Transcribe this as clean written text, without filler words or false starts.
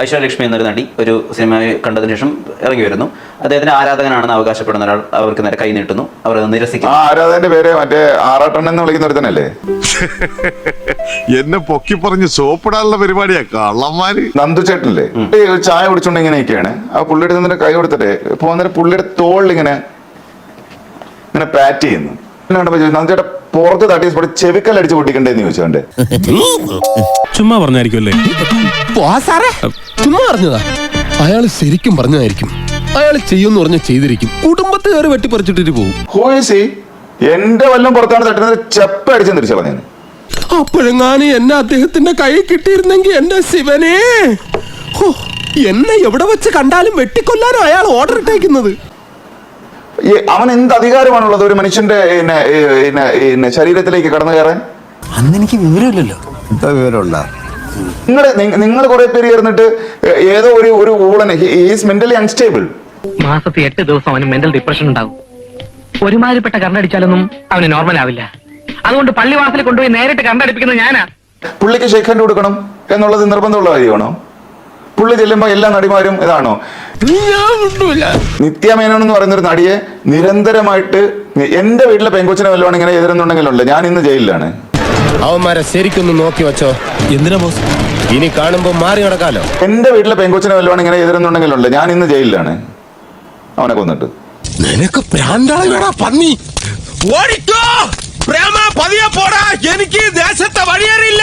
ഐശ്വര്യലക്ഷ്മി എന്നൊരു നടി ഒരു സിനിമ കണ്ടതിന് ശേഷം ഇറങ്ങി വരുന്നു. അദ്ദേഹത്തിന്റെ ആരാധകനാണെന്ന് അവകാശപ്പെടുന്ന ഒരാൾ അവർക്ക് നേരെ കൈ നീട്ടുന്നു. അവർ നിരസിക്കും. ആരാധകന്റെ പേര് മറ്റേ ആറാട്ടണ്ണൻ എന്ന് വിളിക്കുന്ന ഒരുത്തനല്ലേ? എന്നെ പൊക്കി പറഞ്ഞ് സോപ്പിടാനുള്ള പരിപാടിയാ കള്ളന്മാര്. നന്ദു ചേട്ടനല്ലേ ചായ കുടിച്ചോണ്ട് ഇങ്ങനെയൊക്കെയാണ്. ആ പുള്ളിയുടെ നിന്ന് കൈ കൊടുത്തിട്ട് ഇപ്പൊ അന്നേരം പുള്ളിയുടെ തോളിൽ ഇങ്ങനെ പാറ്റ് ചെയ്യുന്നു. നന്ദു ചേട്ടാ പുറത്ത് തട്ടി ചെവിക്കല്ലടിച്ച് പൊട്ടിക്കണ്ടേന്ന് ചോദിച്ചോണ്ട് ചുമ്മാ പറഞ്ഞായിരിക്കുമല്ലേ? ചുമ്മാ പറഞ്ഞതാ. അയാൾ ശരിക്കും പറഞ്ഞതായിരിക്കും. അയാൾ ചെയ്യുമെന്ന് പറഞ്ഞ ചെയ്തിരിക്കും. കുടുംബത്തെ കയറി വെട്ടിപ്പറിച്ചിട്ടിട്ട് പോകും. ഹോയസി എന്റെ വല്ലതും പുറത്താണ് തട്ടുന്നത് ചെപ്പ അടിച്ചെന്ന് തിരിച്ചു പറഞ്ഞു. അപ്പോഴെങ്ങാനും എന്നെ അദ്ദേഹത്തിന്റെ കൈ കിട്ടിയിരുന്നെങ്കിൽ എന്റെ ശിവനെ, എന്നെ എവിടെ വെച്ച് കണ്ടാലും വെട്ടിക്കൊല്ലാനോ അയാൾ ഓർഡർ ഇട്ടേക്കുന്നത്. അവൻ എന്ത് അധികാരമാണുള്ളത് ഒരു മനുഷ്യന്റെ ശരീരത്തിലേക്ക് കടന്നു കയറാൻ? അന്ന് എനിക്ക് വിവരമില്ലല്ലോ. എന്താ വിവരമുള്ള നിങ്ങൾ കുറെ പേര് ചേർന്നിട്ട് ഏതോ ഒരു ഊളനെ ഈസ് മെന്റലി അൺസ്റ്റേബിൾ. മാസത്തിൽ 8 ദിവസം അവന് മെന്റൽ ഡിപ്രഷൻ ഉണ്ടാവും. ഒരുമാതിരിപ്പെട്ട കണ്ണടിച്ചാലൊന്നും അവന് നോർമൽ ആവില്ല. അതുകൊണ്ട് പള്ളിവാസലിൽ കൊണ്ടുപോയി നേരിട്ട് കണ്ണടിപ്പിക്കുന്നത് ഞാനാ. പുള്ളിക്ക് ഷേക്ക് ഹാൻഡ് കൊടുക്കണം എന്നുള്ളത് നിർബന്ധമുള്ള കാര്യമാണോ? പുള്ളി ചെല്ലുമ്പോ എല്ലാ നടിമാരും ഇതാണോ? നിത്യ മേനോൻ എന്ന് പറയുന്ന ഒരു നടിയെ നിരന്തരമായിട്ട് എന്റെ വീട്ടിലെ പെങ്കൊച്ചിനെ വല്ലതും ഇങ്ങനെ എതിരുന്നുണ്ടെങ്കിലുണ്ട് ഞാൻ ഇന്ന് ജയിലിലാണ്. അവന്മാരെ ശരിക്കൊന്ന് നോക്കി വെച്ചോ. എന്തിനാ ബോസ്? ഇനി കാണുമ്പോ മാറി നടക്കാലോ. എന്റെ വീട്ടിലെ പെങ്കൊച്ചിനെ വല്ലതും ഇങ്ങനെ എതിരുന്നുണ്ടെങ്കിലുണ്ട് ഞാൻ ഇന്ന് ജയിലിലാണ്. അവനെ കൊന്നിട്ട് നിനക്ക് പ്രാന്താളാ പന്നി. ഓടിക്കോ പ്രേമ പതിയെ പോടാ. എനിക്ക് ദേശത്തെ വഴിയേറിയില്ല.